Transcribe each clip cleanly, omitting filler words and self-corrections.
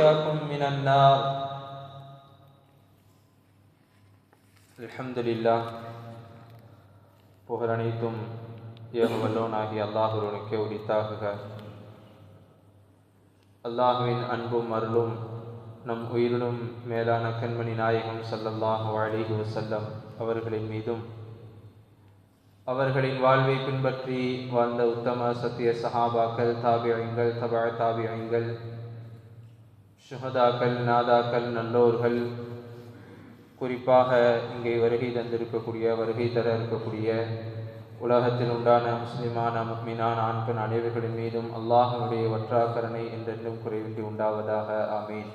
وإياكم من النار. الحمد لله. புகழ் அனைத்தும் ஏகவல்லோனாகிய அல்லாஹ்வுக்கே உரித்தாகுக. அல்லாஹ்வின் அன்பும் அருளும் நம் உயிரிலும் மேலான கண்மணி நாயகம் ஸல்லல்லாஹு அலைஹி வஸல்லம் அவர்களின் மீதும், அவர்களின் வாழ்வை பின்பற்றி வாழ்ந்த உத்தம சத்திய சஹாபாக்கள், தாபியீன்கள், தபஅ தாபியீன்கள், ஷுஹதாக்கள், நாதாக்கள், நல்லோர்கள், குறிப்பாக இங்கே வருகை தர இருக்கக்கூடிய உலகத்தில் உண்டான முஸ்லிமான முஃமினான ஆண் பெண் அனைவர்களின் மீதும் அல்லாஹ்வுடைய வற்றாக்கரணை என்றென்றும் குறைவின்றி உண்டாவதாக. ஆமீன்.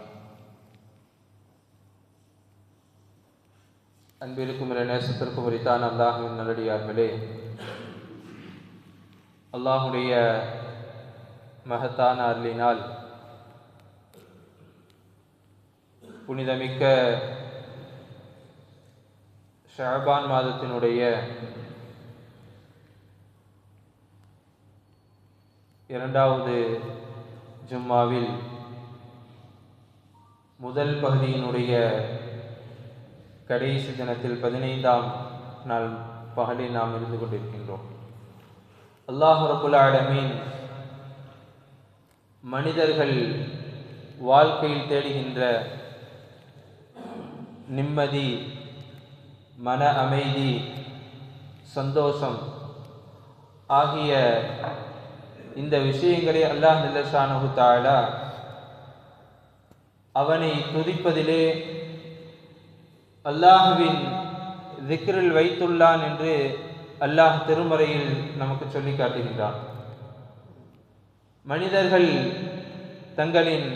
அன்பிற்கும் நேசத்திற்கும் உரித்தான அல்லாஹ்வின் நல்லடியார்களே, அல்லாஹ்வுடைய மகத்தான அருளினால் புனிதமிக்க ஷஅபான் மாதத்தினுடைய 2வது ஜும்மாவில் முதல் பகுதியினுடைய கடைசி தினத்தில் 15ஆம் நாள் பகலில் நாம் இருந்து கொண்டிருக்கின்றோம். அல்லாஹ் ரப்புல் ஆலமீன் மனிதர்கள் வாழ்க்கையில் தேடுகின்ற நிம்மதி, மன அமைதி, சந்தோஷம் ஆகிய இந்த விஷயங்களை அல்லாஹ் ஜல்ல ஷானஹு தஆலா அவனை துதிப்பதிலே அல்லாஹ்வின் திக்ரில் வைத்துள்ளான் என்று அல்லாஹ் திருமறையில் நமக்கு சொல்லி காட்டுகின்றான். மனிதர்கள் தங்களின்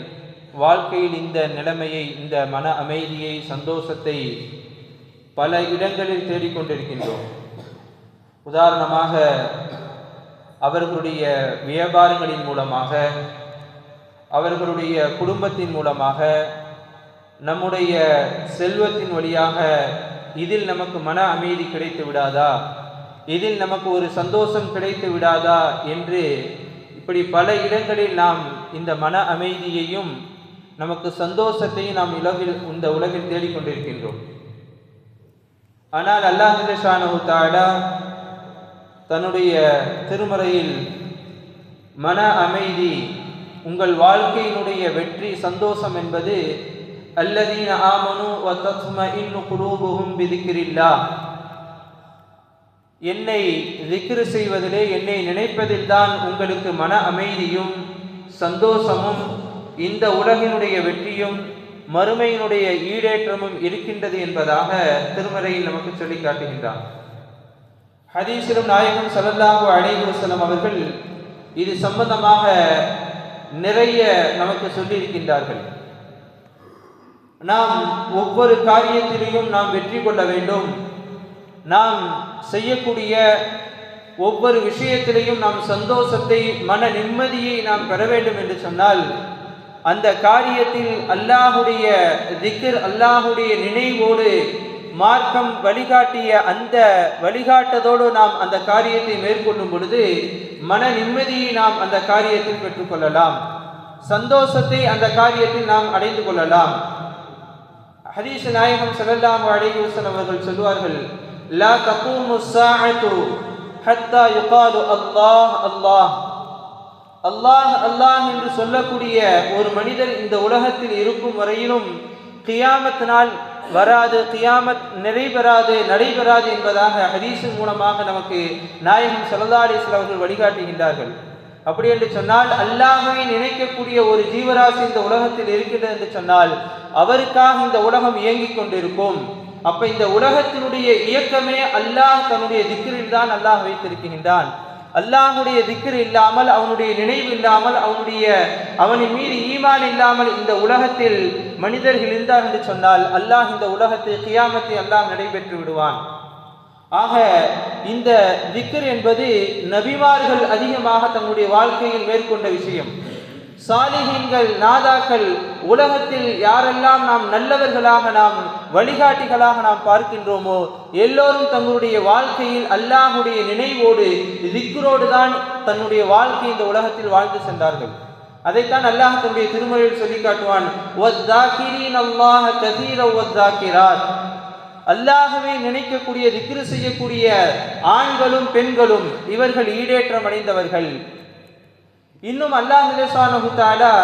வாழ்க்கையில் இந்த நிலைமையை, இந்த மன அமைதியை, சந்தோஷத்தை பல இடங்களில் தேடிக்கொண்டிருக்கின்றோம். உதாரணமாக அவர்களுடைய வியாபாரங்களின் மூலமாக, அவர்களுடைய குடும்பத்தின் மூலமாக, நம்முடைய செல்வத்தின் வழியாக இதில் நமக்கு மன அமைதி கிடைத்து விடாதா, இதில் நமக்கு ஒரு சந்தோஷம் கிடைத்து விடாதா என்று இப்படி பல இடங்களில் நாம் இந்த மன அமைதியையும் நமக்கு சந்தோஷத்தையும் நாம் இந்த உலகில் தேடிக்கொண்டிருக்கின்றோம். ஆனால் அல்லாஹ் ஜல்ல ஷானஹு தஆலா தன்னுடைய திருமறையில் மன அமைதி, உங்கள் வாழ்க்கையினுடைய வெற்றி, சந்தோஷம் என்பது அல்லதீன ஆமனு வ தத்மஇன்னு குலூபுஹும் பிதிக்ரில்லாஹ், என்னை திக்ர் செய்வதிலே, என்னை நினைப்பதில் தான் உங்களுக்கு மன அமைதியும் சந்தோஷமும் இந்த உலகினுடைய வெற்றியும் மறுமையினுடைய ஈடேற்றமும் இருக்கின்றது என்பதாக திருமறையில் நமக்கு சொல்லி காட்டுகின்றார். ஹதீஸிலும் நாயகம் ஸல்லல்லாஹு அலைஹி வஸல்லம் அவர்கள் இது சம்பந்தமாக நிறைய நமக்கு சொல்லி இருக்கின்றார்கள். நாம் ஒவ்வொரு காரியத்திலையும் நாம் வெற்றி கொள்ள வேண்டும், நாம் செய்யக்கூடிய ஒவ்வொரு விஷயத்திலையும் நாம் சந்தோஷத்தை, மன நிம்மதியை நாம் பெற வேண்டும் என்று சொன்னால் அந்த காரியத்தில் அல்லாஹுடைய திக்ர், அல்லாஹுடைய நினைவோடு மார்க்கம் வழிகாட்டிய அந்த வழிகாட்டதோடு நாம் அந்த காரியத்தை மேற்கொள்ளும் பொழுது மன நிம்மதியை நாம் அந்த காரியத்தில் பெற்றுக்கொள்ளலாம், சந்தோஷத்தை அந்த காரியத்தில் நாம் அடைந்து கொள்ளலாம். ஹதீஸ் நாயகம் ஸல்லல்லாஹு அலைஹி வஸல்லம் அவர்கள் சொல்வார்கள், லா தகூமு ஸாஅத்து ஹத்தா யுகாலு அல்லாஹ் அல்லாஹ். அல்லாஹ் அல்லாஹ் என்று சொல்லக்கூடிய ஒரு மனிதர் இந்த உலகத்தில் இருக்கும் வரையிலும் கியாமத் நாள் வராது, கியாமத் நடைபெறாது என்பதாக ஹதீஸின் மூலமாக நமக்கு நாயகம் ஸல்லல்லாஹு அலைஹி வஸல்லம் அவர்கள் வழிகாட்டுகின்றார்கள். அப்படி என்று சொன்னால் அல்லாஹ்வை நினைக்கக்கூடிய ஒரு ஜீவராசி இந்த உலகத்தில் இருக்கின்றது என்று சொன்னால் அவருக்காக இந்த உலகம் இயங்கிக் கொண்டிருக்கும். அப்ப இந்த உலகத்தினுடைய இயக்கமே அல்லாஹ் தன்னுடைய திக்ரில் தான் அல்லாஹ் வைத்திருக்கின்றான். அல்லாஹுடைய திக்ர் இல்லாமல், அவனுடைய நினைவு இல்லாமல், அவனின் மீது ஈமான் இல்லாமல் இந்த உலகத்தில் மனிதர்கள் இருந்தார் என்று சொன்னால் அல்லாஹ் இந்த உலகத்தை, கியாமத்தை அல்லாஹ் நடைபெற்று விடுவான். ஆக இந்த திக்ர் என்பது நபிமார்கள் அதிகமாக தங்களுடைய வாழ்க்கையில் மேற்கொண்ட விஷயம். சாலிஹீன்கள், நாதாக்கள், உலகத்தில் யாரெல்லாம் நாம் நல்லவர்களாக, நாம் வழிகாட்டிகளாக நாம் பார்க்கின்றோமோ எல்லோரும் தங்களுடைய வாழ்க்கையில் அல்லாஹுடைய நினைவோடு, திக்ரோடு தான் தன்னுடைய வாழ்க்கை இந்த உலகத்தில் வாழ்ந்து சென்றார்கள். அதைத்தான் அல்லாஹ் தன்னுடைய திருமறையில் சொல்லி காட்டுவான், வஸ்ஸாகிரீன அல்லாஹ கஸீரன் வஸ்ஸாகிராத். அல்லாஹ்வை நினைக்கக்கூடிய, திக்ரு செய்யக்கூடிய ஆண்களும் பெண்களும் இவர்கள் ஈடேற்றம் அடைந்தவர்கள். இன்னும் அல்லாஹ் சுப்ஹானஹு வ தஆலா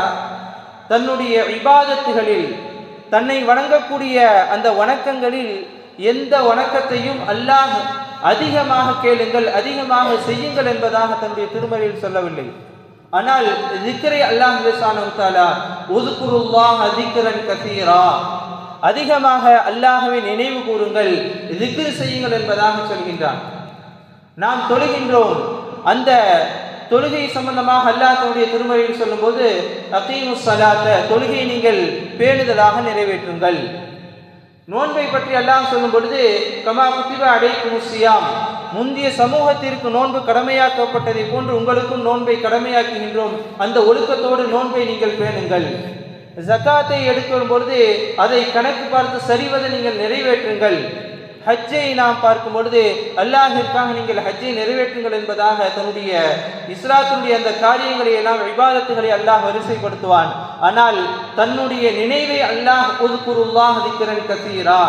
தன்னுடைய இபாதத்துகளில், தன்னை வணங்கக்கூடிய அந்த வணக்கங்களில் எந்த வணக்கத்தையும் அல்லாஹ் அதிகமாக கேளுங்கள், அதிகமாக செய்யுங்கள் என்பதாக தன்னுடைய திருமறையில் சொல்லவில்லை. ஆனால் திக்ரை அல்லாஹ் சுப்ஹானஹு வ தஆலா உஸ்குருல்லாஹ திக்ரன் கஸீரா, அதிகமாக அல்லாஹ்வை நினைவு கூறுங்கள், திக்ர் செய்யுங்கள் என்பதாக சொல்கின்றான். நாம் தொழுகின்றோம், அந்த தொழுகை சம்பந்தமாக அல்லாஹ் தன்னுடைய திருமறையில் சொல்லும்போது அகீமுஸ் ஸலாத்த, தொழுகையை நீங்கள் பேணுதலாக நிறைவேற்றுங்கள். நோன்பை பற்றி அல்லாஹ் சொல்லும் பொழுது கமா குத்திப அலைக்குமுஸ் ஸியாம், முந்திய சமூகத்திற்கு நோன்பு கடமையாக்கப்பட்டதை போன்று உங்களுக்கும் நோன்பை கடமையாக்குகின்றோம், அந்த ஒழுக்கத்தோடு நோன்பை நீங்கள் பேணுங்கள். ஜகாத்தை எடுக்கும் பொழுது அதை கணக்கு பார்த்து சரிவதை நீங்கள் நிறைவேற்றுங்கள். ஹஜ்ஜை நாம் பார்க்கும் பொழுது அல்லாஹிற்காக நீங்கள் ஹஜ்ஜை நிறைவேற்றுங்கள் என்பதாக தன்னுடைய இஸ்லாத்தினுடைய அந்த காரியங்களை எல்லாம், இபாதத்துகளை அல்லாஹ் வரிசைப்படுத்துவான். ஆனால் தன்னுடைய நினைவை அல்லாஹ் உஸ்குருல்லாஹ திக்ரன் கஸீரா,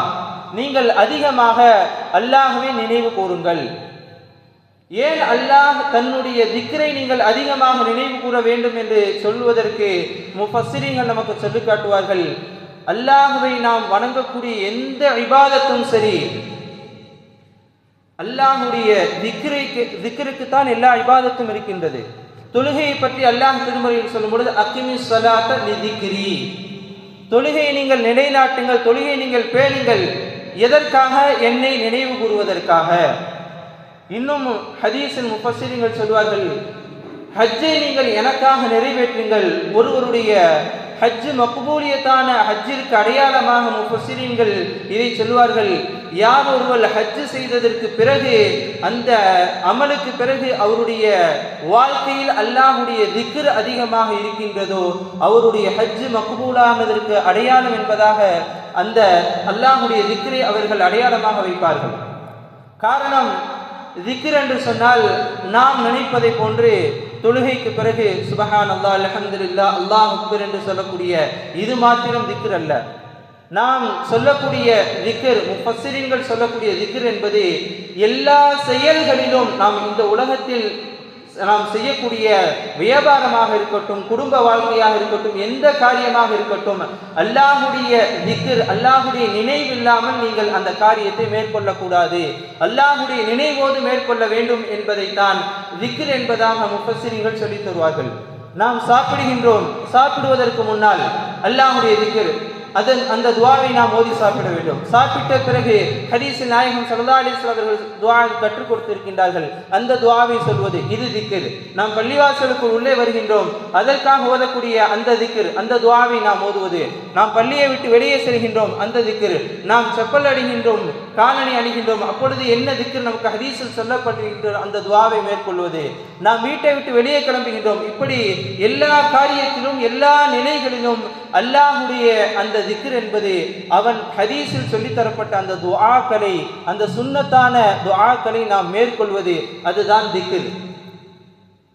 நீங்கள் அதிகமாக அல்லாஹ்வை நினைவு கூறுங்கள். ஏன் அல்லாஹ் தன்னுடைய திக்ரை நீங்கள் அதிகமாக நினைவு கூற வேண்டும் என்று சொல்வதற்கு முஃபஸ்ஸிரீன்கள் நமக்கு சொல்லி காட்டுவார்கள். அல்லாஹ்வை நாம் வணங்கக்கூடிய எந்த இபாதத்தும் சரி, அல்லாஹ்வுடைய திக்ருக்கு தான் எல்லா இபாதத்தும் இருக்கின்றது. தொழுகையை பற்றி அல்லாஹ் திருமறையில் சொல்லும் பொழுது அகிமிஸ் ஸலாத்த லிதிக்ரி, தொழுகையை நீங்கள் நிலைநாட்டுங்கள், தொழுகையை நீங்கள் பேணுங்கள். எதற்காக? என்னை நினைவு கூறுவதற்காக. இன்னும் ஹதீஸில் முஃபஸ்ஸிரீன்கள் சொல்வார்கள், ஹஜ்ஜை நீங்கள் எனக்காக நிறைவேற்றுங்கள். ஒருவருடைய ஹஜ் மக்பூலியத்தான ஹஜ்ஜிற்கு அடையாளமாக முஃபஸ்ஸிரீன்கள் இதை சொல்வார்கள். யார் ஒருவர் ஹஜ் செய்ததற்கு பிறகு, அந்த அமலுக்கு பிறகு அவருடைய வாழ்க்கையில் அல்லாஹ்வுடைய திக்ர் அதிகமாக இருக்கின்றதோ அவருடைய ஹஜ் மக்பூலானதற்கு அடையாளம் என்பதாக அந்த அல்லாஹ்வுடைய திக்ரை அவர்கள் அடையாளமாக வைப்பார்கள். காரணம், திக்ர் என்று சொன்னால் நாம் நினைப்பதை போன்று தொழுகைக்கு பிறகு சுப்ஹானல்லாஹ் அல்ஹம்துலில்லாஹ் அல்லாஹ் அக்பர் என்று சொல்லக்கூடிய இது மாத்திரம் திக்ர் அல்ல. நாம் சொல்லக்கூடிய திக்ர், முஃபஸ்ஸிரீன்கள் சொல்லக்கூடிய திக்ர் என்பது எல்லா செயல்களிலும், நாம் இந்த உலகத்தில் நாம் செய்யக்கூடிய வியாபாரமாக இருக்கட்டும், குடும்ப வாழ்க்கையாக இருக்கட்டும், எந்த காரியமாக இருக்கட்டும், அல்லாஹ்வுடைய திக்ர், அல்லாஹ்வுடைய நினைவில்லாமல் நீங்கள் அந்த காரியத்தை மேற்கொள்ளக்கூடாது. அல்லாஹ்வுடைய நினைவோடு மேற்கொள்ள வேண்டும் என்பதைத்தான் திக்ர் என்பதாக முஃபஸ்ஸிரீன்கள் சொல்லித் தருவார்கள். நாம் சாப்பிடுகின்றோம், சாப்பிடுவதற்கு முன்னால் அல்லாஹ்வுடைய திக்ர், அந்த துஆவை நாம் ஓதி சாப்பிட வேண்டும். சாப்பிட்ட பிறகு ஹதீஸில் நாயகம் ஸல்லல்லாஹு அலைஹி வஸல்லம் அவர்கள் துஆ கற்றுக் கொடுத்திருக்கின்றார்கள். அந்த துஆவை சொல்வது இது திக்ர். நாம் பள்ளிவாசலுக்குள் உள்ளே வருகின்றோம், அதற்காக ஓதக்கூடிய அந்த திக்ர், அந்த துஆவை நாம் ஓதுவது. நாம் பள்ளியை விட்டு வெளியே செல்கின்றோம், அந்த திக்ர். நாம் செப்பல் அணிகின்றோம், காலணி அணிகின்றோம், அப்பொழுது என்ன திக்ர் நமக்கு ஹதீஸில் சொல்லப்பட்டிருக்கின்ற அந்த துஆவை மேற்கொள்வது. நாம் வீட்டை விட்டு வெளியே கிளம்புகின்றோம். இப்படி எல்லா காரியத்திலும், எல்லா நிலைகளிலும் அல்லாஹ்வுடைய அந்த திக்ர் என்பது அவன் ஹதீஸில் சொல்லித்தரப்பட்ட அந்த துஆக்களை, அந்த சுன்னத்தான துஆக்களை நாம் மேற்கொள்வது, அதுதான் திக்ர்.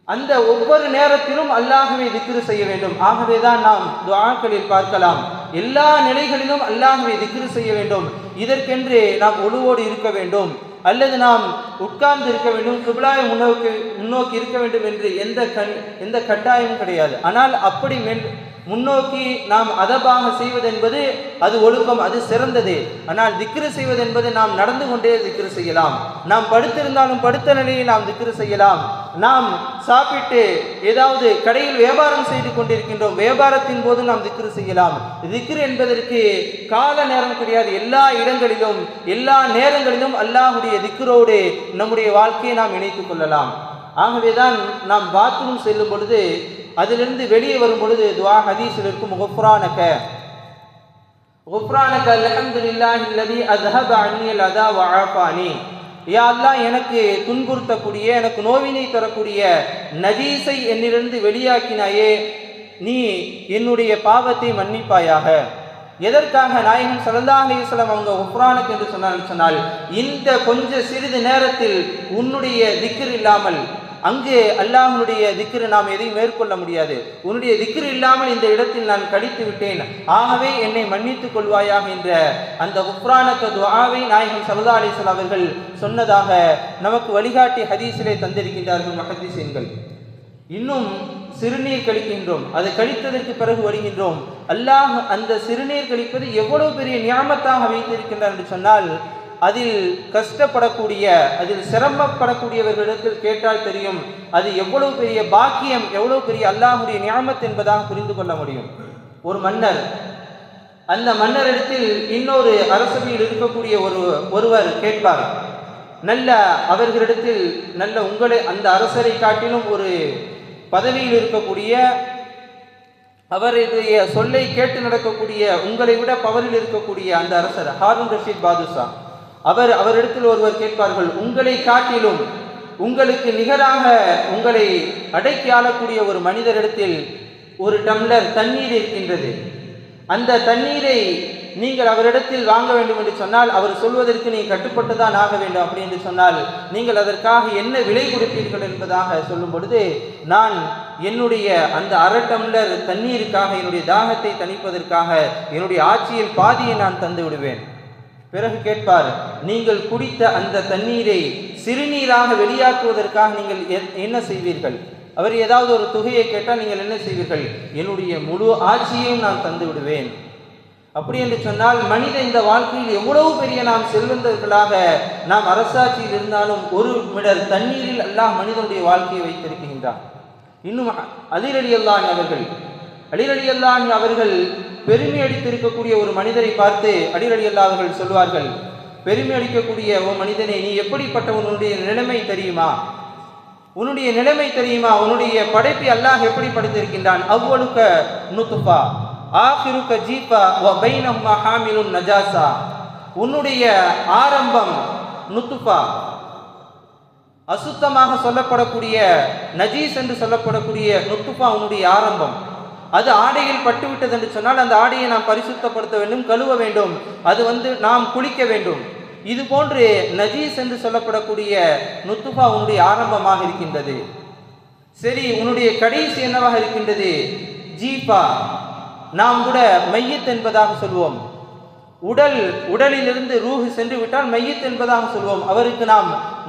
அந்த ஒவ்வொரு நேரத்திலும் அல்லாஹ்வை திக்ர் செய்ய வேண்டும். ஆகவேதான் நாம் துஆக்களில் பார்க்கலாம், எல்லா நிலைகளிலும் அல்லாஹ்வை திக்ர் செய்ய வேண்டும். இதற்கென்று நாம் ஒழுவோடு இருக்க வேண்டும், அல்லது நாம் உட்கார்ந்து இருக்க வேண்டும், கிப்லாவை முன்னோக்கி இருக்க வேண்டும் என்று எந்த கட்டாயமும் கிடையாது. ஆனால் அப்படி முன்னோக்கி நாம் அதபாக செய்வது என்பது அது ஒழுக்கம், அது சிறந்தது. ஆனால் திக்ரு செய்வது என்பது நாம் நடந்து கொண்டே திக்ரு செய்யலாம். நாம் படுத்திருந்தாலும் படுத்த நிலையில் நாம் திக்ரு செய்யலாம். நாம் சாப்பிட்டு ஏதாவது கடையில் வியாபாரம் செய்து கொண்டிருக்கின்றோம், வியாபாரத்தின் போது நாம் திக்ரு செய்யலாம். திக்ரு என்பதற்கு கால நேரம் கிடையாது. எல்லா இடங்களிலும், எல்லா நேரங்களிலும் அல்லாஹ்வுடைய திக்ரோடு நம்முடைய வாழ்க்கையை நாம் இணைத்துக் கொள்ளலாம். ஆகவேதான் நாம் பாத்ரூம் செல்லும் பொழுது, அதிலிருந்து வெளியே வரும் பொழுது துஆ ஹதீஸில் இருக்கும், குஃப்ரானக குஃப்ரானக அல்ஹம்துலில்லாஹில்லதி அஸ்ஹப அன்னில் அதா வ ஆஃபானி. யா அல்லாஹ், எனக்கு துன்புறுத்தக்கூடிய, எனக்கு நோவினை தரக்கூடிய நஜீஸை என்னிலிருந்து வெளியாக்கினாயே, நீ என்னுடைய பாவத்தை மன்னிப்பாயாக. எதற்காக நாயகம் ஸல்லல்லாஹு அலைஹி வஸல்லம் அவங்க குஃப்ரானக் என்று சொன்னால், இந்த கொஞ்ச சிறிது நேரத்தில் உன்னுடைய திக்ர் இல்லாமல், அங்கு அல்லாஹ்வுடைய திக்ர் நாம் எதையும் மேற்கொள்ள முடியாது. உன்னுடைய திக்ர் இல்லாமல் இந்த இடத்தில் நான் கழித்து விட்டேன், ஆகவே என்னை மன்னித்துக் கொள்வாயாக என்ற அந்த குஃப்ரானக துஆவை நாயகம் ஸல்லல்லாஹு அலைஹி வஸல்லம் அவர்கள் சொன்னதாக நமக்கு வழிகாட்டி ஹதீஸிலே தந்திருக்கின்றார்கள் முஹத்திஸீன்கள். இன்னும் சிறுநீர் கழிக்கின்றோம், அதை கழித்ததற்கு பிறகு வருகின்றோம். அல்லாஹ் அந்த சிறுநீர் கழிப்பது எவ்வளவு பெரிய நியாமத்தாக வைத்திருக்கின்றார் என்று சொன்னால், அதில் கஷ்டப்படக்கூடிய, அதில் சிரமப்படக்கூடியவர்களிடத்தில் கேட்டால் தெரியும் அது எவ்வளவு பெரிய பாக்கியம், எவ்வளவு பெரிய அல்லாஹ்வுடைய நியாமத் என்பதாக புரிந்து கொள்ள முடியும். ஒரு மன்னர், அந்த மன்னரிடத்தில் இன்னொரு அரசவையில் இருக்கக்கூடிய ஒருவர் கேட்பார். நல்ல அவர்களிடத்தில் நல்ல உங்களை அந்த அரசரை காட்டிலும் ஒரு பதவியில் இருக்கக்கூடிய, அவருடைய சொல்லை கேட்டு நடக்கக்கூடிய, உங்களை விட பவரில் இருக்கக்கூடிய அந்த அரசர் ஹாரூன் ரஷீத் பாதுஷா, அவரிடத்தில் ஒருவர் கேட்பார்கள், உங்களை காட்டிலும் உங்களுக்கு நிகராக உங்களை அடக்கி ஆளக்கூடிய ஒரு மனிதரிடத்தில் ஒரு டம்ளர் தண்ணீர் இருக்கின்றது, அந்த தண்ணீரை நீங்கள் அவரிடத்தில் வாங்க வேண்டும் என்று சொன்னால் அவர் சொல்வதற்கு நீங்கள் கட்டுப்பட்டுதான் ஆக வேண்டும். அப்படி என்று சொன்னால் நீங்கள் அதற்காக என்ன விலை கொடுப்பீர்கள் என்பதாக சொல்லும் பொழுது, நான் என்னுடைய அந்த அரை டம்ளர் தண்ணீருக்காக, என்னுடைய தாகத்தை தணிப்பதற்காக என்னுடைய ஆட்சியில் பாதியை நான் தந்து விடுவேன். பிறகு கேட்பார், நீங்கள் குடித்த அந்த தண்ணீரை சிறுநீராக வெளியாக்குவதற்காக நீங்கள் என்ன செய்வீர்கள்? அவர் ஏதாவது ஒரு தொகையை கேட்டால் நீங்கள் என்ன செய்வீர்கள்? என்னுடைய முழு ஆட்சியையும் நான் தந்து விடுவேன். அப்படி என்று சொன்னால் மனித இந்த வாழ்க்கையில் எவ்வளவு பெரிய நாம் செல்வந்தர்களாக நாம் அரசாட்சியில் இருந்தாலும் ஒரு மிடர் தண்ணீரில் அல்லாஹ் மனிதனுடைய வாழ்க்கையை வைத்திருக்கின்றான். இன்னும் அலி ரலியல்லாஹு அவர்கள் பெருமை அடித்திருக்கக்கூடிய ஒரு மனிதரை பார்த்து அலி ரலியல்லாஹு அவர்கள் சொல்வார்கள், பெருமை அடிக்கக்கூடிய ஓ மனிதனே, நீ எப்படிப்பட்டவன், உன்னுடைய நிலைமை தெரியுமா? உன்னுடைய நிலைமை தெரியுமா? உன்னுடைய படைப்பை அல்லாஹ் எப்படி படைத்திருக்கின்றான்? அவ்வளுக்க நுத்ஃபா ஆகிருக்க ஜீபா வ பைனஹுமா ஹாமிலுன் நஜாசா. உன்னுடைய ஆரம்பம் நுத்ஃபா, அசுத்தமாக சொல்லப்படக்கூடிய நஜீஸ் என்று சொல்லப்படக்கூடிய நுத்ஃபா உன்னுடைய ஆரம்பம். அது ஆடையில் பட்டுவிட்டது என்று சொன்னால் அந்த ஆடையை நாம் பரிசுத்தப்படுத்த வேண்டும், கழுவ வேண்டும், அது நாம் குளிக்க வேண்டும். இது போன்று நஜீஸ் என்று சொல்லப்படக்கூடிய நுத்ஃபா உன்னுடைய ஆரம்பமாக இருக்கின்றது. சரி, உன்னுடைய கடைசி என்னவாக இருக்கின்றது? ஜீபா, நாம் கூட மையத் என்பதாக சொல்வோம். உடலிலிருந்து ரூஹ் சென்று விட்டால் மையத் என்பதாக சொல்வோம். அவருக்கு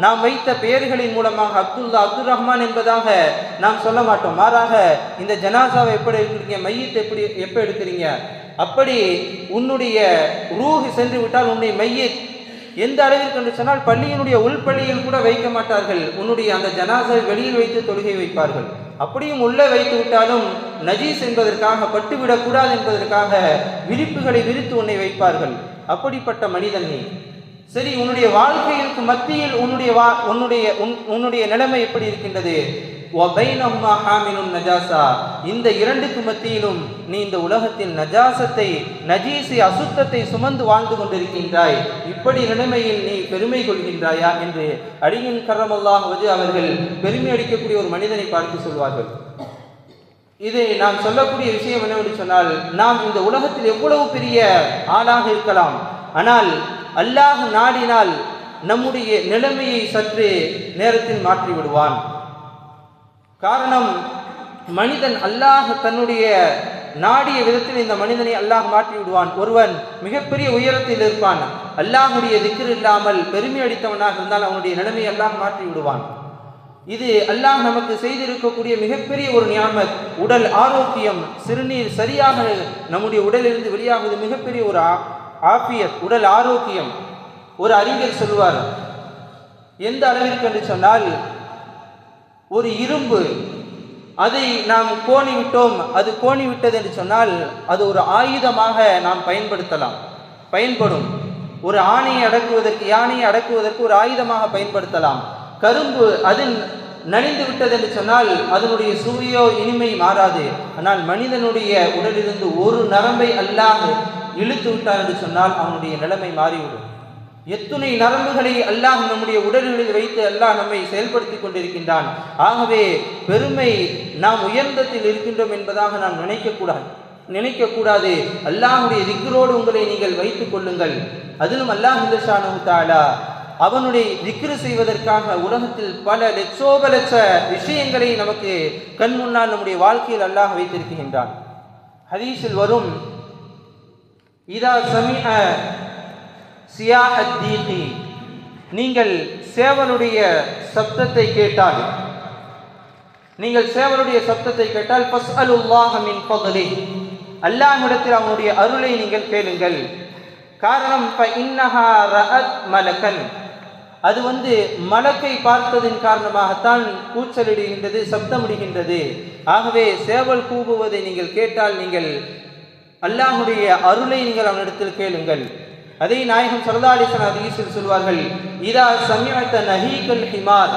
நாம் வைத்த பெயர்களின் மூலமாக அப்துல்லா, அப்துல் ரஹ்மான் என்பதாக நாம் சொல்ல மாட்டோம். மாறாக இந்த ஜனாசாவை எப்படி எடுக்கிறீங்க, மையத் எப்போ எடுக்கிறீங்க? அப்படி உன்னுடைய ரூஹ் சென்று விட்டால் உன்னை மையத் எந்த அளவிற்கு என்று சொன்னால் பள்ளியினுடைய உள்பள்ளியில் கூட வைக்க மாட்டார்கள். உன்னுடைய அந்த ஜனாசாவை வெளியில் வைத்து தொழுகை வைப்பார்கள். அப்படியும் உள்ளே வைத்து விட்டாலும் நஜீஸ் என்பதற்காக, பட்டுவிடக்கூடாது என்பதற்காக விரிப்புகளை விரித்து உன்னை வைப்பார்கள். அப்படிப்பட்ட மனிதன் நீ. சரி, உன்னுடைய வாழ்க்கைக்கு மத்தியில் உன்னுடைய நிலைமை எப்படி இருக்கின்றது? வபைனஹுமா ஹாமிலுன் நஜாசா. இந்த இரண்டுக்கு மத்தியிலும் நீ இந்த உலகத்தில் நஜாசத்தை, நஜீஸை, அசுத்தத்தை சுமந்து வாழ்ந்து கொண்டிருக்கின்றாய். இப்படி நிலைமையில் நீ பெருமை கொள்கின்றாயா என்று அலியின் கர்ரமல்லாஹு வஜ்ஹு அவர்கள் பெருமை அடிக்கக்கூடிய ஒரு மனிதனை பார்த்து சொல்வார்கள். இதை நான் சொல்லக்கூடிய விஷயம் என்னவென்று சொன்னால், நாம் இந்த உலகத்தில் எவ்வளவு பெரிய ஆளாக இருக்கலாம், ஆனால் அல்லாஹ் நாடினால் நம்முடைய நிலைமையை சற்று நேரத்தில் மாற்றி விடுவான். காரணம், மனிதன் அல்லாஹ் தன்னுடைய நாடிய விதத்தில் இந்த மனிதனை அல்லாஹ் மாற்றி விடுவான். ஒருவன் மிகப்பெரிய உயரத்தில் இருப்பான், அல்லாஹுடைய திக்ர் இல்லாமல் பெருமை அடித்தவனாக இருந்தால் அவனுடைய நிலைமையை அல்லாஹ் மாற்றி விடுவான். இது அல்லாஹ் நமக்கு செய்திருக்கக்கூடிய மிகப்பெரிய ஒரு நியாமத். உடல் ஆரோக்கியம், சிறுநீர் சரியாக நம்முடைய உடலிலிருந்து வெளியாகுவது மிகப்பெரிய ஒரு ஆஃபியத், உடல் ஆரோக்கியம். ஒரு அறிஞர் சொல்வார், எந்த அளவிற்கு என்று சொன்னால், ஒரு இரும்பு அதை நாம் கோணி விட்டோம், அது கோணி விட்டது என்று சொன்னால் அது ஒரு ஆயுதமாக நாம் பயன்படும். ஒரு யானையை அடக்குவதற்கு ஒரு ஆயுதமாக பயன்படுத்தலாம். கரும்பு அது நனைந்து விட்டது என்று சொன்னால் அதனுடைய சுவையோ இனிமை மாறாது. ஆனால் மனிதனுடைய உடலிலிருந்து ஒரு நரம்பை அல்லாஹ் இழுத்து விட்டார் என்று சொன்னால் அவனுடைய நிலைமை மாறிவிடும். எத்துணை நரம்புகளை அல்லாஹ் நம்முடைய உடல்களில் வைத்து அல்லாஹ் நம்மை செயல்படுத்தி கொண்டிருக்கின்றான். ஆகவே பெருமை, நாம் உயர்ந்தத்தில் இருக்கின்றோம் என்பதாக நாம் நினைக்கக்கூடாது. அல்லாஹுடைய திக்ரோடு உங்களை நீங்கள் வைத்துக் கொள்ளுங்கள். அதிலும் அல்லாஹ் ஸுப்ஹானஹு வ தஆலா அவனுடைய திக்ரு செய்வதற்காக உலகத்தில் பல லட்சோப லட்ச விஷயங்களை நமக்கு கண் முன்னால் நம்முடைய வாழ்க்கையில் அல்லாஹ் வைத்திருக்கின்றான். ஹதீஸில் வரும், இதா சமிஅ சியாஹத் தீகி, நீங்கள் சேவலுடைய சப்தத்தை கேட்டால், நீங்கள் சேவலுடைய சப்தத்தை கேட்டால் ஃபஸ்அலுல்லாஹ மின் ஃபضலிஹி, அல்லாஹ்விடத்தில் அவனுடைய அருளை நீங்கள் கேளுங்கள். காரணம் ஃபஇன்னஹா ரஅத் மலகன், அது மலக்கை பார்த்ததின் காரணமாகத்தான் கூச்சலிடுகின்றது, சப்தமிடுகின்றது. ஆகவே சேவல் கூவுவதை நீங்கள் கேட்டால் நீங்கள் அல்லாஹுடைய அருளை நீங்கள் அவனிடத்தில் கேளுங்கள். அதை நாயகம் ஸல்லல்லாஹு அலைஹி வஸல்லம் ஹதீஸில் சொல்வார்கள், இதா சமிஅத நஹீகல் ஹிமார்,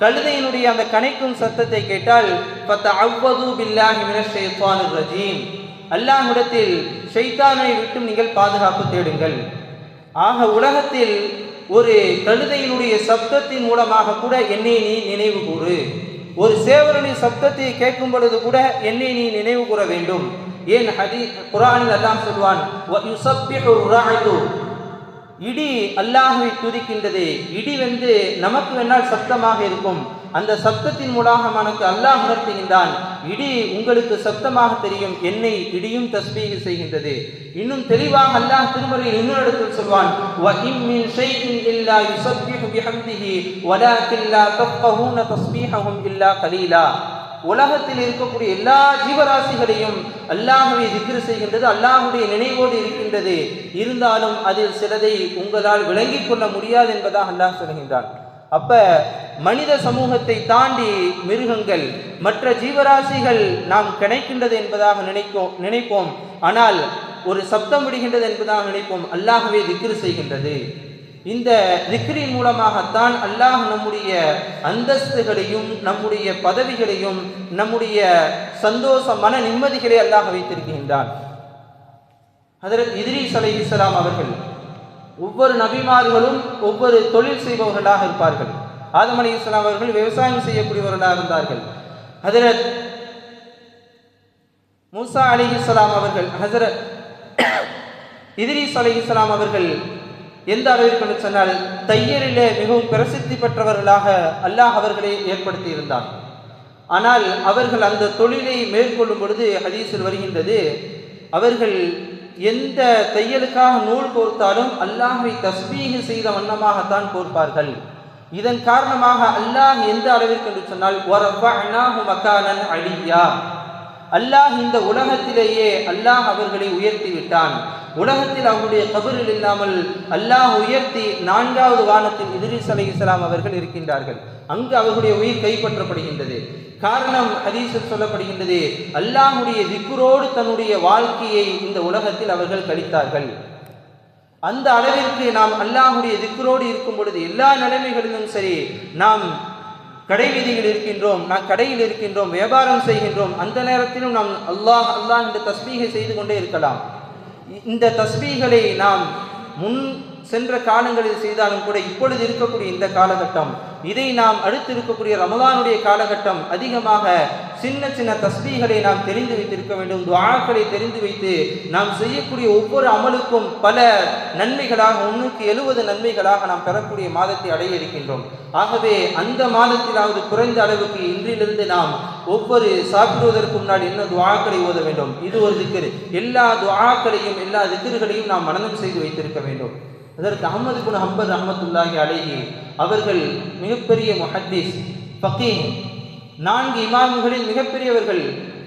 கழுதையினுடைய அந்த கனைக்கும் சத்தத்தை கேட்டால் ஃபதஅவ்வது பில்லாஹி மினஷ் ஷைத்தானிர் ரஜீம், அல்லாஹ்விடத்தில் ஷைத்தானை விட்டு நீங்கள் பாதுகாப்பு தேடுங்கள். ஆக உலகத்தில் ஒரு கழுதையினுடைய சப்தத்தின் மூலமாக கூட என்னை நீ நினைவு கூறு. ஒரு சேவலுடைய சப்தத்தை கேட்கும் பொழுது கூட என்னை நீ நினைவு கூற வேண்டும். ஏன் குர்ஆனில் அல்லாஹ் சொல்வான், வயுஸப்பிஹு ர்ரஅது, இடி அல்லாஹ்வை துதிக்கின்றது. இடி நமக்கு வேணால் சப்தமாக இருக்கும், அந்த சப்தத்தின் மூலமாக நமக்கு அல்லாஹ் உணர்த்துகின்றான். இடி உங்களுக்கு சப்தமாக தெரியும், என்னை இடியும் தஸ்பீஹ் செய்கின்றது. இன்னும் தெளிவாக அல்லாஹ் திருமறையில் இன்னொரு இடத்தில் சொல்வான், வஇம் மின் ஷைஇன் இல்லா யுஸப்பிஹு பிஹம்திஹி வலாக்கின் லா தஃகஹூன தஸ்பீஹஹும் இல்லா கலீலா. உலகத்தில் இருக்கக்கூடிய எல்லா ஜீவராசிகளையும் அல்லாஹ்வை திக்ர் செய்கின்றது, அல்லாஹ்வுடைய நினைவோடு இருக்கின்றது. இருந்தாலும் அதில் சிலதை உங்களால் விளங்கிக் கொள்ள முடியாது என்பதாக அல்லாஹ் சொல்கின்றான். அப்ப மனித சமூகத்தை தாண்டி மிருகங்கள், மற்ற ஜீவராசிகள் நாம் கிடைக்கின்றது என்பதாக நினைப்போம். ஆனால் ஒரு சப்தம் விடுகின்றது என்பதாக நினைப்போம். அல்லாஹ்வே திக்ர் செய்கின்றது. இந்த திக்ரின் மூலமாகத்தான் அல்லாஹ் நம்முடைய அந்தஸ்துகளையும் நம்முடைய பதவிகளையும் நம்முடைய சந்தோஷ மன நிம்மதிகளை அல்லாஹ் வைத்திருக்கின்றான். ஹஜ்ரத் இத்ரீஸ் அலைஹிஸ்ஸலாம் அவர்கள், ஒவ்வொரு நபிமார்களும் ஒவ்வொரு தொழில் செய்பவர்களாக இருப்பார்கள். ஆதம் அலைஹிஸ்ஸலாம் அவர்கள் விவசாயம் செய்யக்கூடியவர்களாக இருந்தார்கள். ஹஜ்ரத் மூசா அலைஹிஸ்ஸலாம் அவர்கள், ஹஜ்ரத் இத்ரீஸ் அலைஹிஸ்ஸலாம் அவர்கள் எந்த அளவிற்கு சொன்னால் தையரிலே மிகவும் பிரசித்தி பெற்றவர்களாக அல்லாஹ் அவர்களை ஏற்படுத்தி இருந்தார். ஆனால் அவர்கள் அந்த தொழிலை மேற்கொள்ளும் பொழுது ஹதீஸில் வருகின்றது, அவர்கள் எந்த தையலுக்காக நூல் கோர்த்தாலும் அல்லாஹ்வை தஸ்பீஹ் செய்த வண்ணமாகத்தான் கோர்ப்பார்கள். இதன் காரணமாக அல்லாஹ் எந்த அளவிற்கு என்று சொன்னால் வரஃபஅனாஹு மகானன் அலியா, அல்லாஹ் இந்த உலகத்திலேயே அல்லாஹ் அவர்களை உயர்த்தி விட்டான். உலகத்தில் அவருடைய கபரில் இல்லாமல் அல்லாஹ் உயர்த்தி 4வது வானத்தில் இத்ரீஸ் அலைஹிஸ்ஸலாம் அவர்கள் இருக்கின்றார்கள். அங்கு அவர்களுடைய உயிர் கைப்பற்றப்படுகின்றது. காரணம் ஹதீஸில் சொல்லப்படுகின்றது, அல்லாஹுடைய திக்ரோடு தன்னுடைய வாழ்க்கையை இந்த உலகத்தில் அவர்கள் கழித்தார்கள். அந்த அளவிற்கு நாம் அல்லாஹுடைய திக்ரோடு இருக்கும் பொழுது எல்லா நிலைமைகளிலும் சரி, நாம் கடை வீதியில் இருக்கின்றோம், நாம் கடையில் இருக்கின்றோம், வியாபாரம் செய்கின்றோம், அந்த நேரத்திலும் நாம் அல்லாஹ் அல்லாஹ் இந்த தஸ்பீகை செய்து கொண்டே இருக்கலாம். இந்த தஸ்பீகளை நாம் முன் சென்ற காலங்களில் செய்தாலும் கூட இப்பொழுது இருக்கக்கூடிய இந்த காலகட்டம், இதை நாம் அடுத்து இருக்கக்கூடிய ரமலானுடைய காலகட்டம், அதிகமாக சின்ன சின்ன தஸ்பீகளை நாம் தெரிந்து வைத்திருக்க வேண்டும். துஆக்களை தெரிந்து வைத்து நாம் செய்யக்கூடிய ஒவ்வொரு அமலுக்கும் பல நன்மைகளாக 170 நன்மைகளாக நாம் பெறக்கூடிய மாதத்தை அடைய இருக்கின்றோம். ஆகவே அந்த மாதத்திலாவது குறைந்த அளவுக்கு இன்றிலிருந்து நாம் ஒவ்வொரு சாப்பிடுவதற்கு முன்னால் என்ன துஆக்களை ஓத வேண்டும். இது ஒரு திக்ர். எல்லா துஆக்களையும் எல்லா திக்ர்களையும் நாம் மனனம் செய்து வைத்திருக்க வேண்டும். அதற்கு அஹ்மது இப்னு ஹம்பல் ரஹ்மத்துல்லாஹி அலைஹி அவர்கள் மிகப்பெரிய முஹத்தீஸ், ஃபகீஹ், 4 இமாம்களில் மிகப்பெரியவர்கள்,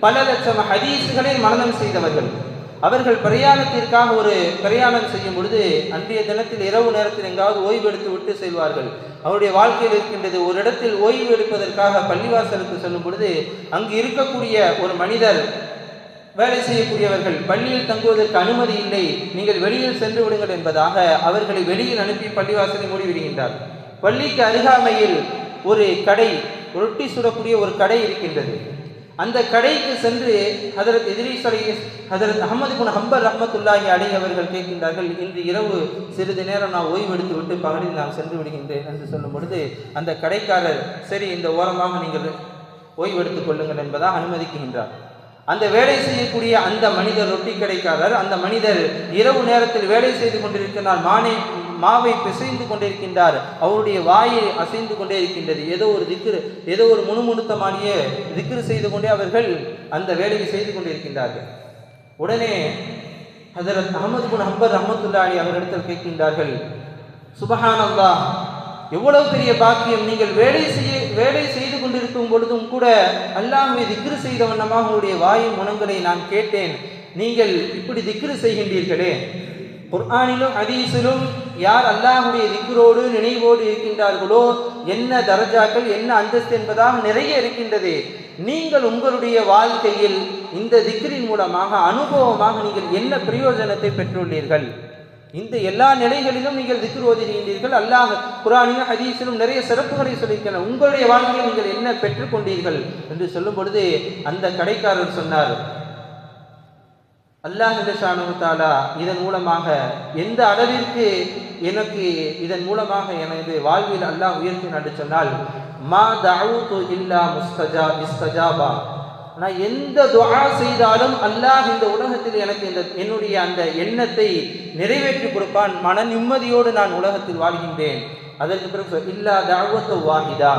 பல லட்சம் ஹதீஸ்களை மனனம் செய்தவர்கள். அவர்கள் பிரயாணத்திற்காக ஒரு பிரயாணம் செய்யும் பொழுது அன்றைய தினத்தில் இரவு நேரத்தில் எங்காவது ஓய்வு எடுத்து விட்டு செல்வார்கள். அவருடைய வாழ்க்கையில் இருக்கின்றது, ஒரு இடத்தில் ஓய்வு எடுப்பதற்காக பள்ளிவாசலுக்கு செல்லும் பொழுது அங்கு இருக்கக்கூடிய ஒரு மனிதர், வேலை செய்யக்கூடியவர்கள், பள்ளியில் தங்குவதற்கு அனுமதி இல்லை, நீங்கள் வெளியில் சென்று விடுங்கள் என்பதாக அவர்களை வெளியில் அனுப்பி பள்ளிவாசலை மூடிவிடுகின்றார். பள்ளிக்கு அருகாமையில் ஒரு கடை, ரொட்டி சுடக்கூடிய ஒரு கடை இருக்கின்றது. அந்த கடைக்கு சென்று ஹஜரத் இத்ரீஸ் ஹஜரத் அஹ்மது இப்னு ஹம்பல் ரஹ்மத்துல்லாஹி அலைஹி அவர்கள் கேட்கின்றார்கள், இன்று இரவு சிறிது நேரம் நான் ஓய்வு எடுத்து விட்டு பகலில் நான் சென்று விடுகின்றேன் என்று சொல்லும் பொழுது அந்த கடைக்காரர், சரி இந்த ஓரமாக நீங்கள் ஓய்வு எடுத்துக் கொள்ளுங்கள் என்பதாக அனுமதிக்கின்றார். அந்த வேலை செய்யக்கூடிய அந்த மனிதர், ரொட்டி கடைக்காரர், அந்த மனிதர் இரவு நேரத்தில் வேலை செய்து கொண்டிருக்கிறார். மாவை பிசைந்து கொண்டிருக்கின்றார். அவருடைய வாயை அசைந்து கொண்டே இருக்கின்றது. ஏதோ ஒரு முணுமுணுத்தமானிய திக்ரு செய்து கொண்டே அவர்கள் அந்த வேலையை செய்து கொண்டிருக்கின்றார்கள். உடனே ஹஜரத் அஹ்மத் பின் ஹம்பல் ரஹ்மத்துல்லாஹி அவர்களிடத்தில் கேட்கின்றார்கள், சுபஹானல்லாஹ், எவ்வளவு பெரிய பாக்கியம்! நீங்கள் வேலை செய்து கொண்டிருக்கும் பொழுதும் கூட அல்லாஹ்வை திக்ரு செய்த வண்ணமாக உங்களுடைய வாயின் முனங்களை நான் கேட்டேன். நீங்கள் இப்படி திக்ரு செய்கின்றீர்களே. குர்ஆனிலும் ஹதீஸிலும் யார் அல்லாஹ்வுடைய திக்ரோடு நினைவோடு இருக்கின்றார்களோ என்ன தரஜாக்கள், என்ன அந்தஸ்து என்பதாக நிறைய இருக்கின்றது. நீங்கள் உங்களுடைய வாழ்க்கையில் இந்த திக்ரின் மூலமாக அனுபவமாக நீங்கள் என்ன பிரயோஜனத்தை பெற்றுள்ளீர்கள்? இந்த எல்லா நிலைகளிலும் நீங்கள் திக்ர் ஓதுகின்றீர்கள். அல்லாஹ் குர்ஆனிலும் ஹதீஸிலும் நிறைய சிறப்புகளை சொல்லியிருக்கிறார். உங்களுடைய வாழ்க்கையில் நீங்கள் என்ன பெற்றுக்கொண்டீர்கள் என்று சொல்லும் பொழுது அந்த கடைக்காரர் சொன்னார், அல்லாஹ் ஸுப்ஹானஹு வ தஆலா இதன் மூலமாக எந்த அளவிற்கு எனக்கு இதன் மூலமாக எனது வாழ்வில் அல்லாஹ் உயர்த்தினார் என்று சொன்னால், மா தஅவுது இல்லா முஸ்தஜாபா, நான் எந்த துஆ செய்தாலும் அல்லாஹ் இந்த உலகத்தில் எனக்கு என்னுடைய அந்த எண்ணத்தை நிறைவேற்றி கொடுப்பான். மன நிம்மதியோடு நான் உலகத்தில் வாழ்கின்றேன். அதற்கு பிறகு இல்லா தஅவத்து வாஹிதா,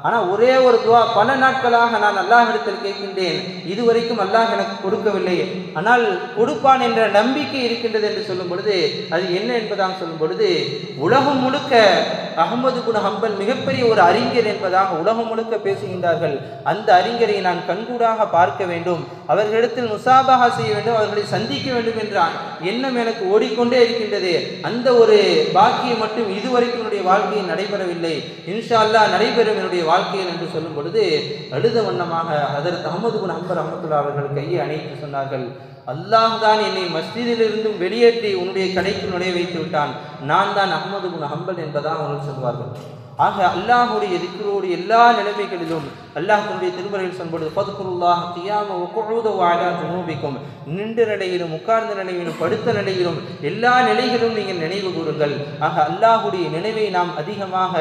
ஆனால் ஒரே ஒரு துவா பல நாட்களாக நான் அல்லாஹ்விடத்தில் கேட்கின்றேன், இதுவரைக்கும் அல்லாஹ் எனக்கு கொடுக்கவில்லை, ஆனால் கொடுப்பான் என்ற நம்பிக்கை இருக்கின்றது என்று சொல்லும் பொழுது அது என்ன என்பதாக சொல்லும் பொழுது, உலகம் முழுக்க அஹ்மது பின் ஹம்பல் மிகப்பெரிய ஒரு அறிஞர் என்பதாக உலகம் முழுக்க பேசுகின்றார்கள். அந்த அறிஞரை நான் கண்கூடாக பார்க்க வேண்டும், அவர்களிடத்தில் முசாபஹா செய்ய வேண்டும், அவர்களை சந்திக்க வேண்டும் என்ற எண்ணம் எனக்கு ஓடிக்கொண்டே இருக்கின்றது. அந்த ஒரு பாக்கியம் மட்டும் இதுவரைக்கும் என்னுடைய வாழ்க்கையில் நடைபெறவில்லை. இன்ஷா அல்லாஹ் நடைபெறும் என்னுடைய வாழ்க்கையில் என்று சொல்லும் பொழுது அழுத வண்ணமாக ஹஜரத் அஹ்மது பின் ஹம்பல் ரஹ்மத்துல்லாஹி அவர்கள் கையை அணைத்து சொன்னார்கள், அல்லாஹ் தான் என்னை மஸ்ஜிதிலிருந்தும் வெளியேற்றி உன்னுடைய கடைக்கு நுழைய வைத்து விட்டான், நான் தான் அஹ்மது பின் ஹம்பல் என்பதாக அவர்கள் சொல்வார்கள். ஆக அல்லாஹுடைய திக்ரோடு எல்லா நிலைமைகளிலும் அல்லாஹ் தன்னுடைய திருமறையில் சொல்லும்போது ஃபத்குருல்லாஹ் கியாம வ குஊத வ அலா ஜுனூபிக்கும், நின்ற நிலையிலும் உட்கார்ந்த நிலையிலும் படுத்த நிலையிலும் எல்லா நிலைகளிலும் நீங்கள் நினைவு கூறுங்கள். ஆக அல்லாஹுடைய நினைவை நாம் அதிகமாக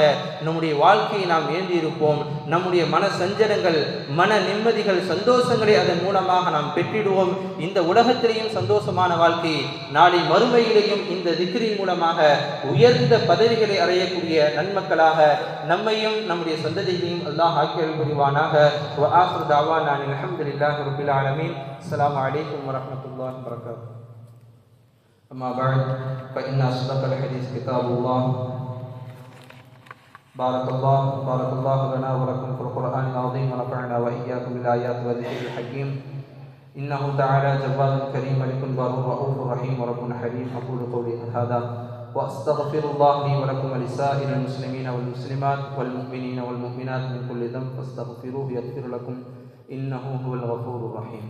நம்முடைய வாழ்க்கையை நாம் ஏந்தியிருப்போம். நம்முடைய மன சஞ்சலங்கள், மன நிம்மதிகள், சந்தோஷங்களை அதன் மூலமாக நாம் பெற்றிடுவோம். இந்த உலகத்திலேயும் சந்தோஷமான வாழ்க்கை, நாளை மறுமையிலேயும் இந்த திக்ரின் மூலமாக உயர்ந்த பதவிகளை அடையக்கூடிய நன்மக்களாக நம்மையும் நம்முடைய சந்ததியையும் அல்லாஹ் ஆக்கியல் புரிவானாக. வ ஆகிரு தஅவானா அல்ஹம்துலில்லாஹி ரப்பில் ஆலமீன். அஸ்ஸலாமு அலைக்கும் வ ரஹ்மத்துல்லாஹி வ பரகாத்துஹு. அம்மா பஅத் ஃபஇன்ன அஸ்தகல் ஹதீஸ் கிதாபுல்லாஹ். பாரக்கல்லாஹு லனா வ லக்கும் ஃபில் குர்ஆனில் அஸீம் வ நஃபஅனா வ இய்யாக்கும் பில் ஆயாத்தி வ ذிக்ரில் ஹக்கீம். இன்னஹு தஆலா ஜவ்வாதுன் கரீம் மலிக்குன் பர்ருர் ரഊஃபுர் ரஹீம் வ ரப்புன் ஹலீம். அகூலு கௌலி ஹாதா وأستغفر الله لي ولكم ولسائر المسلمين والمسلمات والمؤمنين والمؤمنات من كل ذنب فاستغفروه يغفر لكم إنه هو الغفور الرحيم.